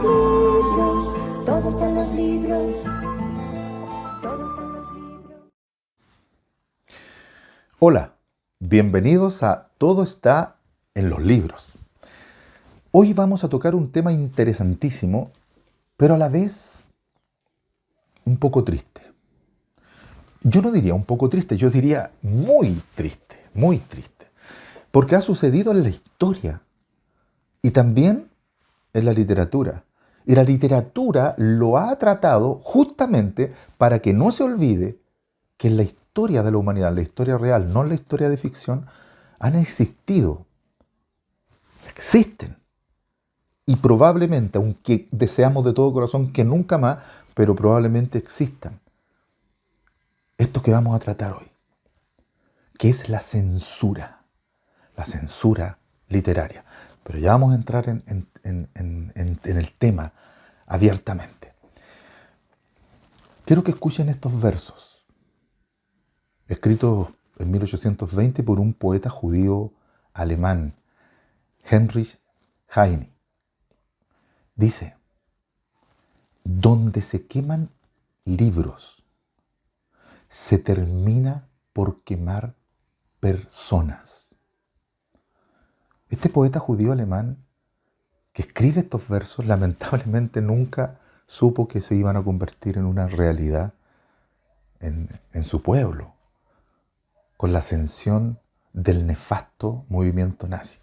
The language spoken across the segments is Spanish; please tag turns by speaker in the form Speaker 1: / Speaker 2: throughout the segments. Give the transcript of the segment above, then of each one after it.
Speaker 1: libros, todo está en los libros, todo está en los libros.
Speaker 2: Hola, bienvenidos a Todo está en los libros. Hoy vamos a tocar un tema interesantísimo, pero a la vez un poco triste. Yo no diría un poco triste, yo diría muy triste, porque ha sucedido en la historia y también en la literatura. Y la literatura lo ha tratado justamente para que no se olvide que en la historia de la humanidad, la historia real, no en la historia de ficción, han existido, existen. Y probablemente, aunque deseamos de todo corazón que nunca más, pero probablemente existan. Esto que vamos a tratar hoy, que es la censura literaria. Pero ya vamos a entrar en el tema abiertamente. Quiero que escuchen estos versos, escritos en 1820 por un poeta judío alemán, Heinrich Heine. Dice: donde se queman libros, se termina por quemar personas. Este poeta judío alemán que escribe estos versos lamentablemente nunca supo que se iban a convertir en una realidad en su pueblo, con la ascensión del nefasto movimiento nazi.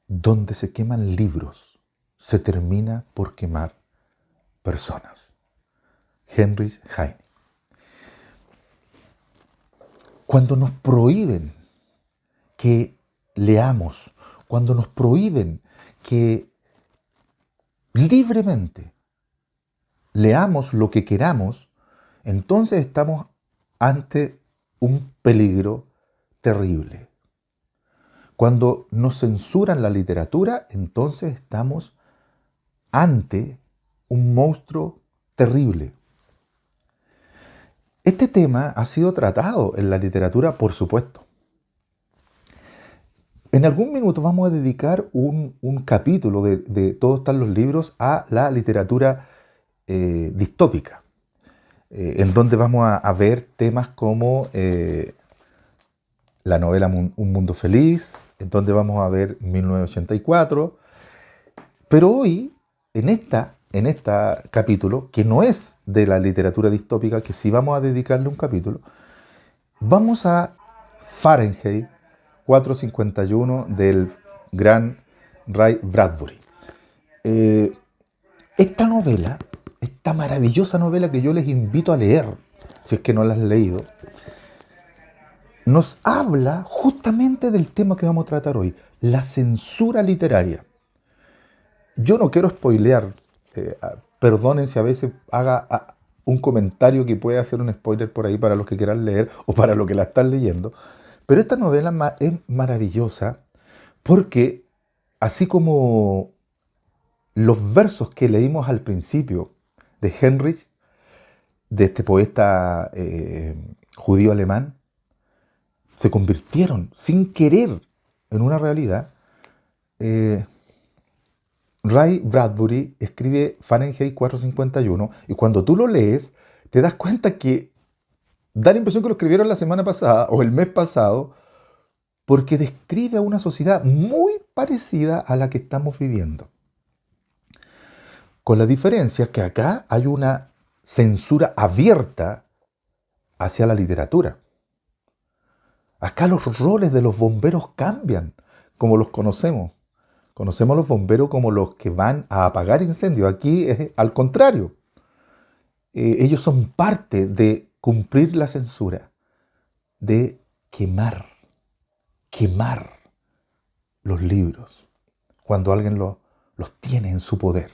Speaker 2: Donde se queman libros, se termina por quemar personas. Heinrich Heine. Cuando nos prohíben que leamos, cuando nos prohíben que libremente leamos lo que queramos, entonces estamos ante un peligro terrible. Cuando nos censuran la literatura, entonces estamos ante un monstruo terrible. Este tema ha sido tratado en la literatura, por supuesto. En algún minuto vamos a dedicar un capítulo de Todos están los libros a la literatura distópica, en donde vamos a ver temas como la novela Un Mundo Feliz, en donde vamos a ver 1984. Pero hoy, en este capítulo, que no es de la literatura distópica, que sí vamos a dedicarle un capítulo, vamos a Fahrenheit 451 del gran Ray Bradbury. Esta novela, esta maravillosa novela que yo les invito a leer, si es que no la han leído, nos habla justamente del tema que vamos a tratar hoy, la censura literaria. Yo no quiero spoilear, perdonen si a veces haga un comentario que puede hacer un spoiler por ahí para los que quieran leer o para los que la están leyendo, pero esta novela es maravillosa porque, así como los versos que leímos al principio de Heinrich, de este poeta judío alemán, se convirtieron sin querer en una realidad. Ray Bradbury escribe Fahrenheit 451 y cuando tú lo lees te das cuenta que da la impresión que lo escribieron la semana pasada o el mes pasado, porque describe a una sociedad muy parecida a la que estamos viviendo. Con la diferencia que acá hay una censura abierta hacia la literatura. Acá los roles de los bomberos cambian, como los conocemos. Conocemos a los bomberos como los que van a apagar incendios. Aquí es al contrario. Ellos son parte de cumplir la censura, de quemar los libros cuando alguien los tiene en su poder.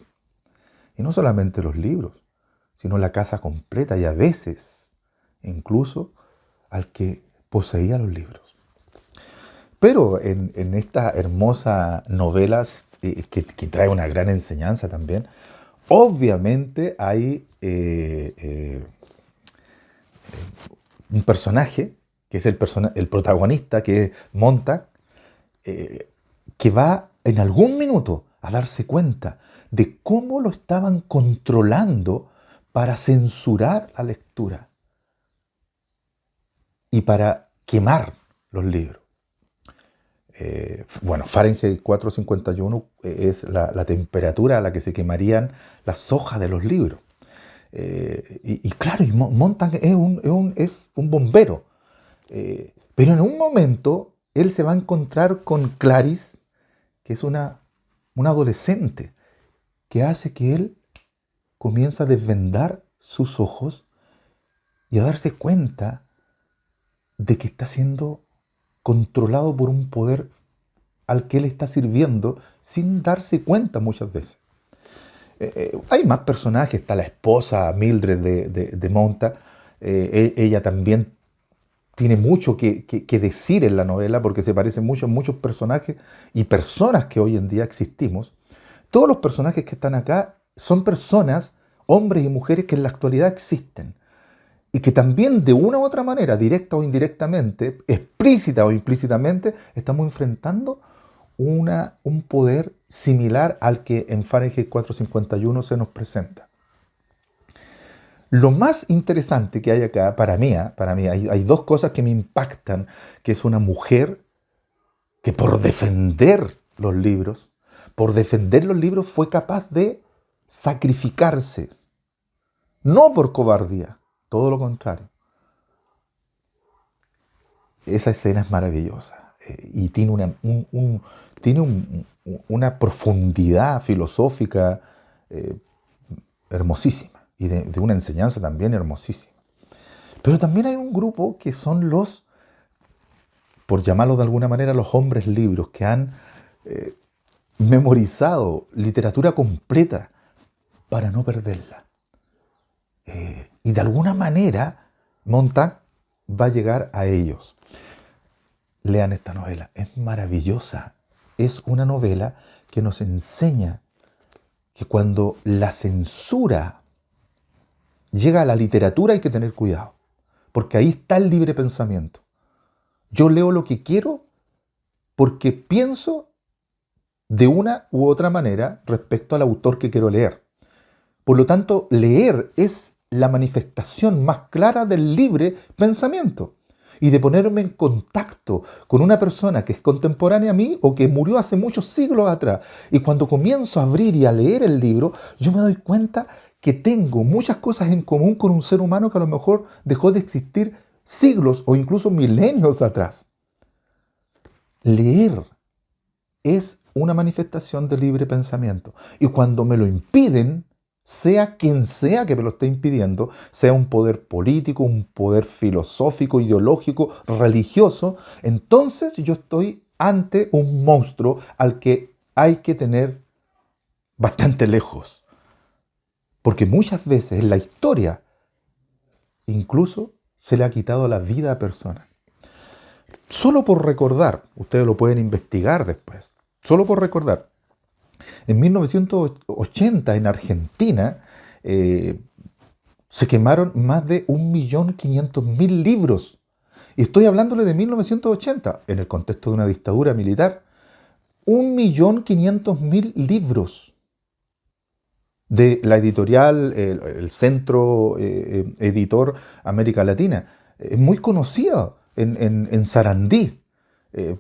Speaker 2: Y no solamente los libros, sino la casa completa y a veces incluso al que poseía los libros. Pero en esta hermosa novela que trae una gran enseñanza también, obviamente hay un personaje, que es el protagonista, que es Montag, que va en algún minuto a darse cuenta de cómo lo estaban controlando para censurar la lectura y para quemar los libros. Bueno, Fahrenheit 451 es la temperatura a la que se quemarían las hojas de los libros. Y claro, Montag es un bombero. Pero en un momento él se va a encontrar con Clarice, que es una adolescente, que hace que él comienza a desvendar sus ojos y a darse cuenta de que está siendo controlado por un poder al que él está sirviendo sin darse cuenta muchas veces. Hay más personajes, está la esposa Mildred de Montag. Ella también tiene mucho que decir en la novela porque se parece mucho a muchos personajes y personas que hoy en día existimos. Todos los personajes que están acá son personas, hombres y mujeres que en la actualidad existen y que también de una u otra manera, directa o indirectamente, explícita o implícitamente, estamos enfrentando un poder similar al que en Fahrenheit 451 se nos presenta. Lo más interesante que hay acá, para mí, hay dos cosas que me impactan, que es una mujer que por defender los libros fue capaz de sacrificarse, no por cobardía, todo lo contrario. Esa escena es maravillosa y tiene una profundidad filosófica hermosísima y de una enseñanza también hermosísima. Pero también hay un grupo que son los, por llamarlo de alguna manera, los hombres libros, que han memorizado literatura completa para no perderla. Y de alguna manera Montag va a llegar a ellos. Lean esta novela, es maravillosa. Es una novela que nos enseña que cuando la censura llega a la literatura hay que tener cuidado, porque ahí está el libre pensamiento. Yo leo lo que quiero porque pienso de una u otra manera respecto al autor que quiero leer. Por lo tanto, leer es la manifestación más clara del libre pensamiento y de ponerme en contacto con una persona que es contemporánea a mí o que murió hace muchos siglos atrás. Y cuando comienzo a abrir y a leer el libro, yo me doy cuenta que tengo muchas cosas en común con un ser humano que a lo mejor dejó de existir siglos o incluso milenios atrás. Leer es una manifestación de libre pensamiento. Y cuando me lo impiden, sea quien sea que me lo esté impidiendo, sea un poder político, un poder filosófico, ideológico, religioso, entonces yo estoy ante un monstruo al que hay que tener bastante lejos. Porque muchas veces en la historia incluso se le ha quitado la vida a personas. Solo por recordar, ustedes lo pueden investigar después, solo por recordar, en 1980 en Argentina se quemaron más de 1.500.000 libros. Y estoy hablándole de 1980, en el contexto de una dictadura militar. 1.500.000 libros de la editorial, el Centro Editor América Latina. Es muy conocido en Sarandí.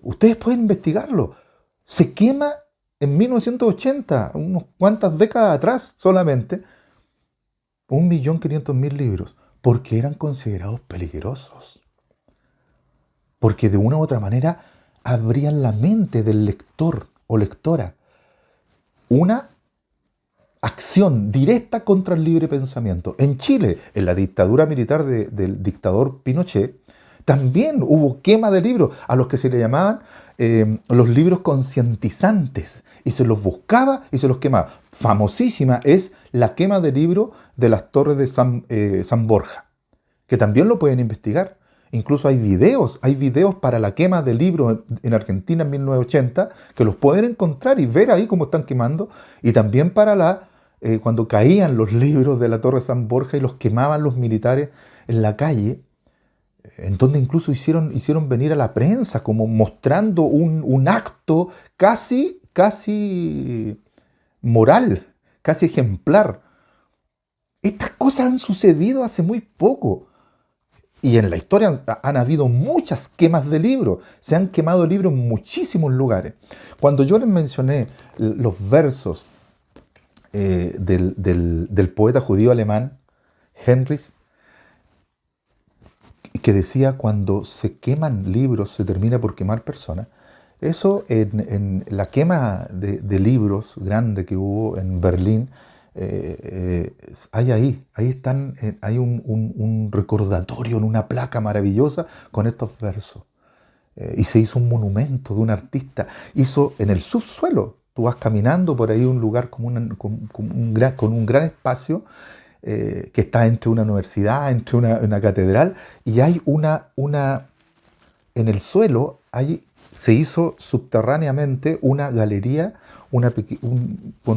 Speaker 2: Ustedes pueden investigarlo. Se quema en 1980, unas cuantas décadas atrás solamente, 1.500.000 libros, porque eran considerados peligrosos. Porque de una u otra manera abrían la mente del lector o lectora. Una acción directa contra el libre pensamiento. En Chile, en la dictadura militar del dictador Pinochet, también hubo quema de libros a los que se le llamaban los libros concientizantes, y se los buscaba y se los quemaba. Famosísima es la quema de libros de las torres de San Borja, que también lo pueden investigar. Incluso hay videos para la quema de libros en Argentina en 1980, que los pueden encontrar y ver ahí cómo están quemando, y también para cuando caían los libros de la torre de San Borja y los quemaban los militares en la calle, en donde incluso hicieron venir a la prensa como mostrando un acto casi casi moral, casi ejemplar. Estas cosas han sucedido hace muy poco. Y en la historia han habido muchas quemas de libros. Se han quemado libros en muchísimos lugares. Cuando yo les mencioné los versos del poeta judío alemán, Heinrich, que decía: cuando se queman libros se termina por quemar personas. Eso en la quema de libros grande que hubo en Berlín, ahí están, hay un recordatorio en una placa maravillosa con estos versos. Y se hizo un monumento de un artista. Hizo en el subsuelo. Tú vas caminando por ahí un lugar con un gran espacio que está entre una universidad, entre una catedral, y hay en el suelo se hizo subterráneamente una galería con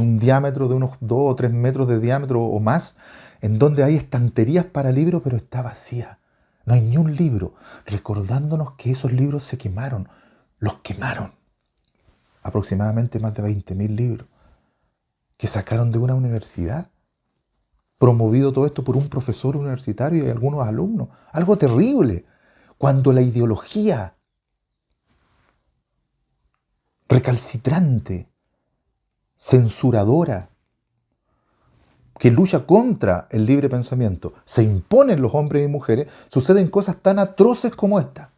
Speaker 2: un diámetro de unos 2 o 3 metros de diámetro o más, en donde hay estanterías para libros, pero está vacía. No hay ni un libro, recordándonos que esos libros se quemaron. Los quemaron. Aproximadamente más de 20.000 libros que sacaron de una universidad, promovido todo esto por un profesor universitario y algunos alumnos. Algo terrible. Cuando la ideología recalcitrante, censuradora, que lucha contra el libre pensamiento, se impone en los hombres y mujeres, suceden cosas tan atroces como esta.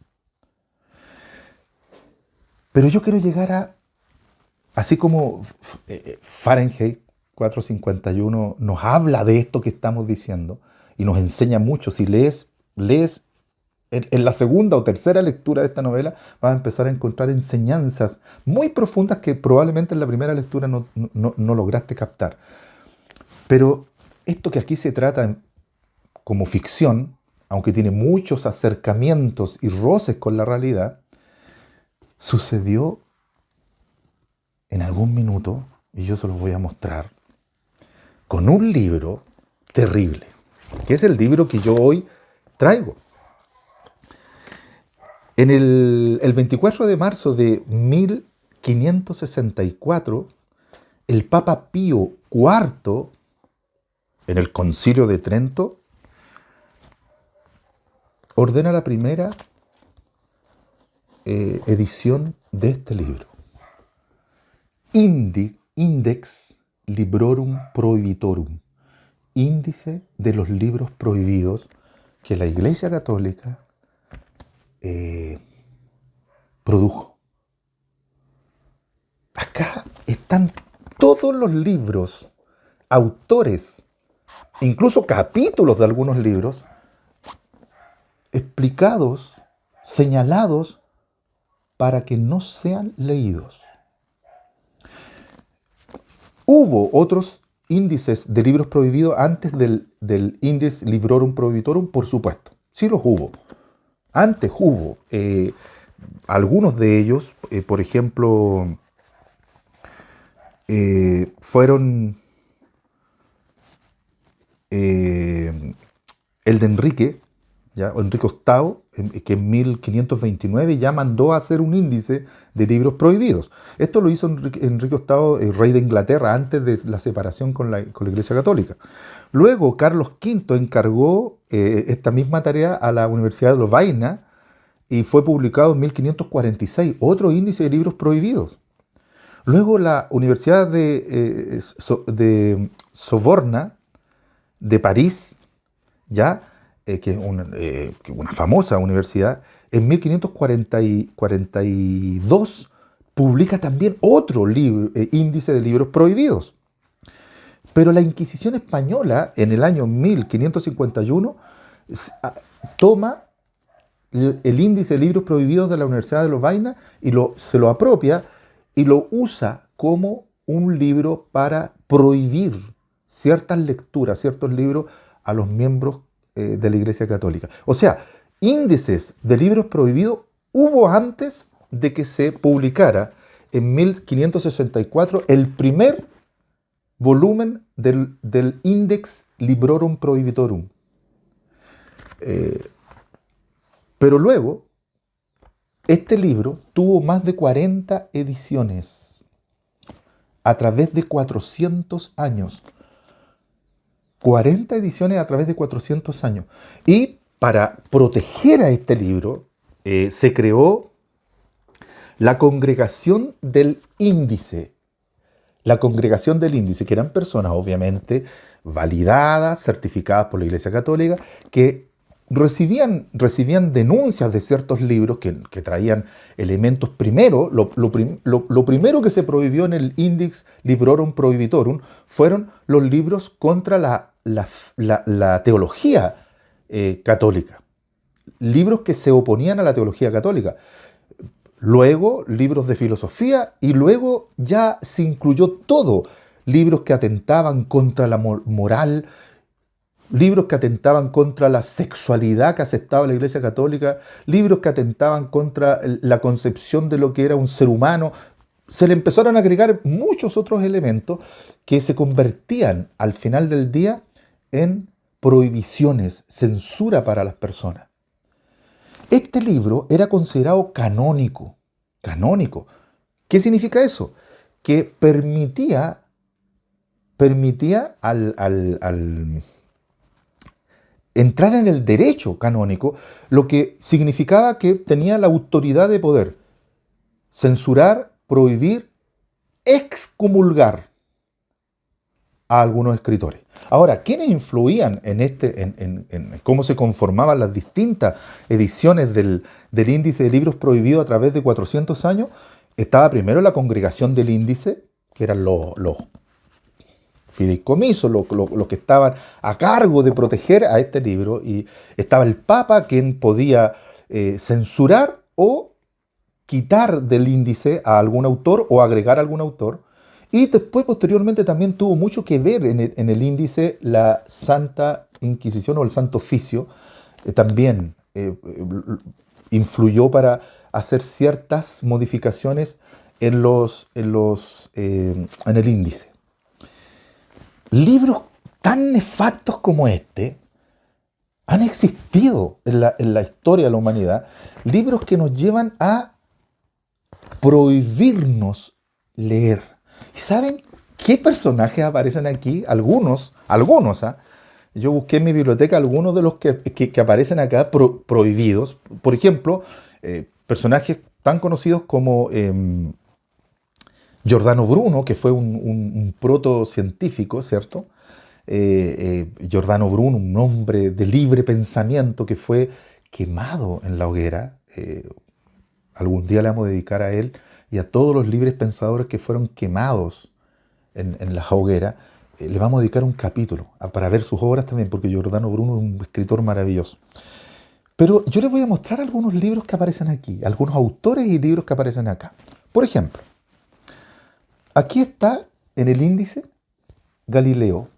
Speaker 2: Pero yo quiero llegar así como Fahrenheit 451 nos habla de esto que estamos diciendo y nos enseña mucho. Si lees en la segunda o tercera lectura de esta novela, vas a empezar a encontrar enseñanzas muy profundas que probablemente en la primera lectura no lograste captar. Pero esto que aquí se trata como ficción, aunque tiene muchos acercamientos y roces con la realidad, sucedió en algún minuto, y yo se los voy a mostrar, con un libro terrible, que es el libro que yo hoy traigo. En el 24 de marzo de 1564, el Papa Pío IV, en el Concilio de Trento, ordena la primera edición de este libro. Index Librorum Prohibitorum, índice de los libros prohibidos que la Iglesia Católica produjo. Acá están todos los libros, autores, incluso capítulos de algunos libros, explicados, señalados para que no sean leídos. Hubo otros índices de libros prohibidos antes del Index Librorum Prohibitorum, por supuesto. Sí los hubo. Antes hubo algunos de ellos, por ejemplo, fueron el de Enrique, ¿ya? O Enrique VIII, que en 1529 ya mandó a hacer un índice de libros prohibidos. Esto lo hizo Enrique VIII, rey de Inglaterra, antes de la separación con la Iglesia Católica. Luego, Carlos V encargó esta misma tarea a la Universidad de Lovaina y fue publicado en 1546, otro índice de libros prohibidos. Luego, la Universidad de Sorbona de París, ya, que es una famosa universidad, en 1542 publica también otro índice de libros prohibidos. Pero la Inquisición española, en el año 1551, toma el índice de libros prohibidos de la Universidad de Lovaina y se lo apropia y lo usa como un libro para prohibir ciertas lecturas, ciertos libros a los miembros de la Iglesia Católica. O sea, índices de libros prohibidos hubo antes de que se publicara en 1564 el primer volumen del Index Librorum Prohibitorum. Pero luego, este libro tuvo más de 40 ediciones. a través de 400 años. 40 ediciones a través de 400 años. Y para proteger a este libro, se creó la Congregación del Índice. La Congregación del Índice, que eran personas obviamente validadas, certificadas por la Iglesia Católica, que recibían denuncias de ciertos libros que traían elementos. Primero, lo primero que se prohibió en el Index Librorum Prohibitorum fueron los libros contra la teología católica. Libros que se oponían a la teología católica. Luego, libros de filosofía, y luego ya se incluyó todo. Libros que atentaban contra la moral, libros que atentaban contra la sexualidad que aceptaba la Iglesia Católica, libros que atentaban contra la concepción de lo que era un ser humano. Se le empezaron a agregar muchos otros elementos que se convertían al final del día en prohibiciones, censura para las personas. Este libro era considerado canónico. Canónico. ¿Qué significa eso? Que permitía al entrar en el derecho canónico, lo que significaba que tenía la autoridad de poder censurar, prohibir, excomulgar a algunos escritores. Ahora, ¿quiénes influían en cómo se conformaban las distintas ediciones del Índice de Libros Prohibidos a través de 400 años? Estaba primero la Congregación del Índice, que eran los fideicomisos, los que estaban a cargo de proteger a este libro, y estaba el Papa, quien podía censurar o quitar del índice a algún autor o agregar a algún autor. Y después, posteriormente, también tuvo mucho que ver en el índice la Santa Inquisición o el Santo Oficio. También influyó para hacer ciertas modificaciones en el índice. Libros tan nefastos como este han existido en la historia de la humanidad. Libros que nos llevan a prohibirnos leer. ¿Y saben qué personajes aparecen aquí? Algunos, ¿ah? Yo busqué en mi biblioteca algunos de los que aparecen acá prohibidos. Por ejemplo, personajes tan conocidos como Giordano Bruno, que fue un protocientífico, ¿cierto? Giordano Bruno, un hombre de libre pensamiento que fue quemado en la hoguera. Algún día le vamos a dedicar a él y a todos los libres pensadores que fueron quemados en la hoguera. Le vamos a dedicar un capítulo para ver sus obras también, porque Giordano Bruno es un escritor maravilloso. Pero yo les voy a mostrar algunos libros que aparecen aquí, algunos autores y libros que aparecen acá. Por ejemplo, aquí está en el índice Galileo,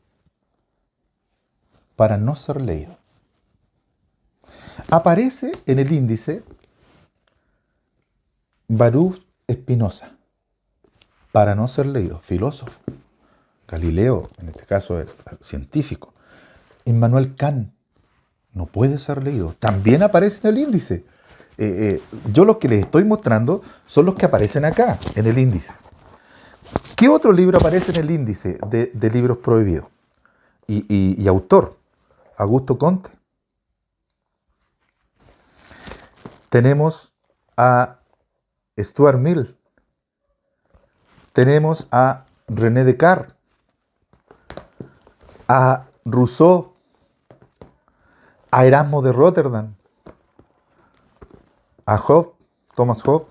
Speaker 2: para no ser leído. Aparece en el índice Baruch Spinoza, para no ser leído, filósofo. Galileo, en este caso es científico. Immanuel Kant, no puede ser leído. También aparece en el índice. Yo los que les estoy mostrando son los que aparecen acá, en el índice. ¿Qué otro libro aparece en el índice de libros prohibidos? Y autor, Augusto Comte. Tenemos a Stuart Mill. Tenemos a René Descartes, a Rousseau, a Erasmo de Rotterdam, a Hobbes, Thomas Hobbes.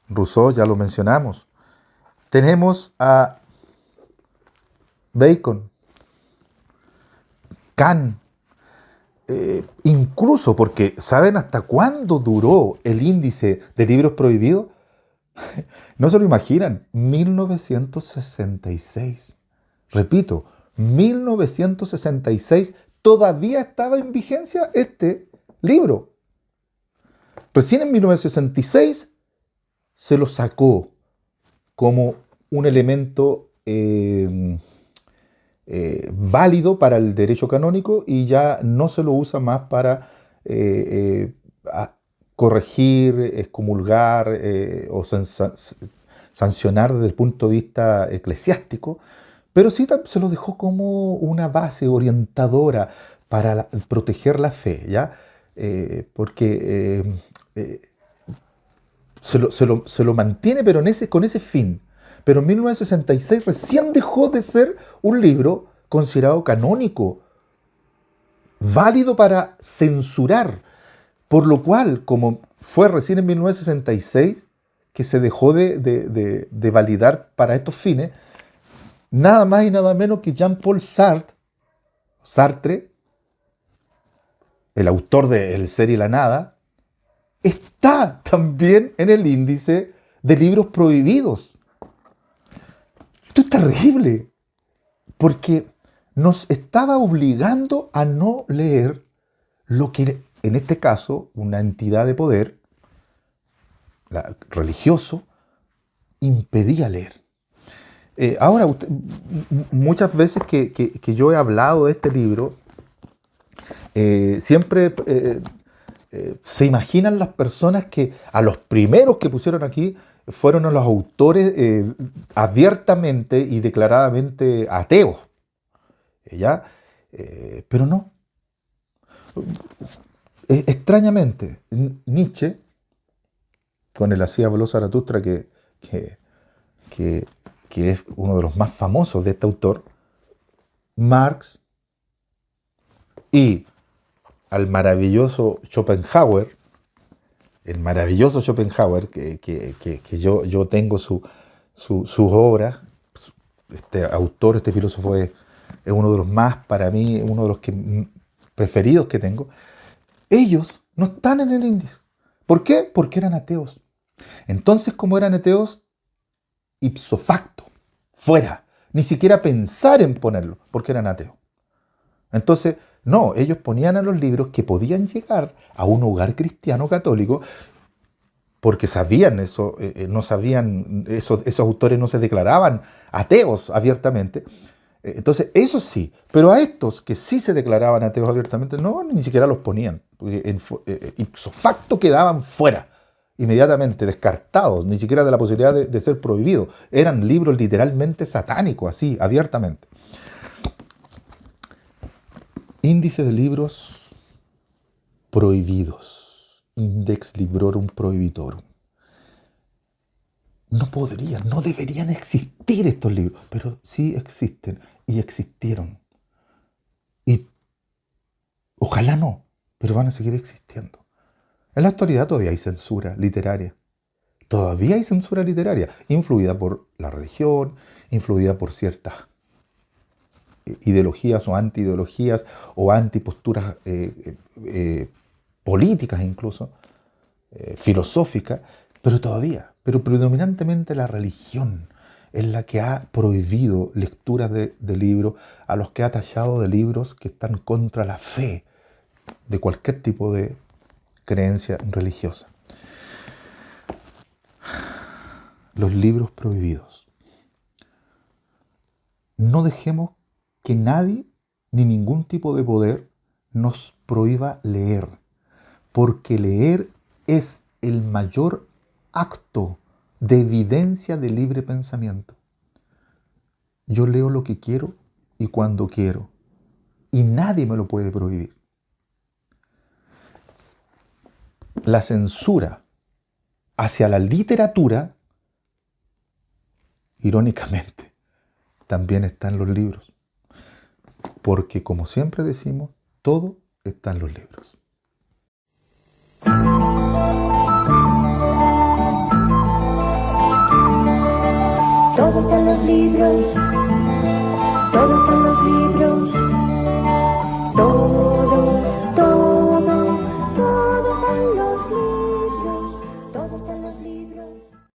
Speaker 2: Rousseau ya lo mencionamos. Tenemos a Bacon, Kant, incluso porque ¿saben hasta cuándo duró el índice de libros prohibidos? No se lo imaginan, 1966. Repito, 1966 todavía estaba en vigencia este libro. Recién en 1966 se lo sacó como un elemento válido para el derecho canónico y ya no se lo usa más para corregir, excomulgar o sancionar desde el punto de vista eclesiástico, pero sí se lo dejó como una base orientadora para proteger la fe, ¿ya? Porque se lo mantiene, pero con ese fin. Pero en 1966 recién dejó de ser un libro considerado canónico, válido para censurar, por lo cual, como fue recién en 1966 que se dejó de validar para estos fines, nada más y nada menos que Jean-Paul Sartre, el autor de El ser y la nada, está también en el índice de libros prohibidos. Esto es terrible, porque nos estaba obligando a no leer lo que, en este caso, una entidad de poder religioso impedía leer. Ahora, muchas veces que yo he hablado de este libro, siempre se imaginan las personas que a los primeros que pusieron aquí fueron a los autores abiertamente y declaradamente ateos. ¿Ya? Pero no. Extrañamente, Nietzsche, con el Así habló Zaratustra, que es uno de los más famosos de este autor, Marx y al maravilloso Schopenhauer, el maravilloso Schopenhauer, que yo tengo sus obras. Este autor, este filósofo es uno de los más, para mí, uno de los preferidos que tengo. Ellos no están en el índice. ¿Por qué? Porque eran ateos. Entonces, como eran ateos, ipso facto, fuera. Ni siquiera pensar en ponerlo, porque eran ateos. Entonces, no, ellos ponían a los libros que podían llegar a un hogar cristiano católico, porque sabían eso, no sabían, esos autores no se declaraban ateos abiertamente. Entonces, eso sí, pero a estos que sí se declaraban ateos abiertamente, no, ni siquiera los ponían. Ipso facto quedaban fuera, inmediatamente descartados, ni siquiera de la posibilidad de ser prohibidos. Eran libros literalmente satánicos, así, abiertamente. Índice de libros prohibidos. Index Librorum Prohibitorum. No deberían existir estos libros, pero sí existen y existieron. Y ojalá no, pero van a seguir existiendo. En la actualidad todavía hay censura literaria. Todavía hay censura literaria, influida por la religión, influida por ciertas ideologías o anti-ideologías o antiposturas políticas incluso, filosóficas, pero predominantemente la religión es la que ha prohibido lecturas de libros, a los que ha tachado de libros que están contra la fe de cualquier tipo de creencia religiosa. Los libros prohibidos. No dejemos que nadie ni ningún tipo de poder nos prohíba leer, porque leer es el mayor acto de evidencia de libre pensamiento. Yo leo lo que quiero y cuando quiero, y nadie me lo puede prohibir. La censura hacia la literatura, irónicamente, también está en los libros. Porque, como siempre decimos, todo está en los libros.
Speaker 1: Todo está en los libros.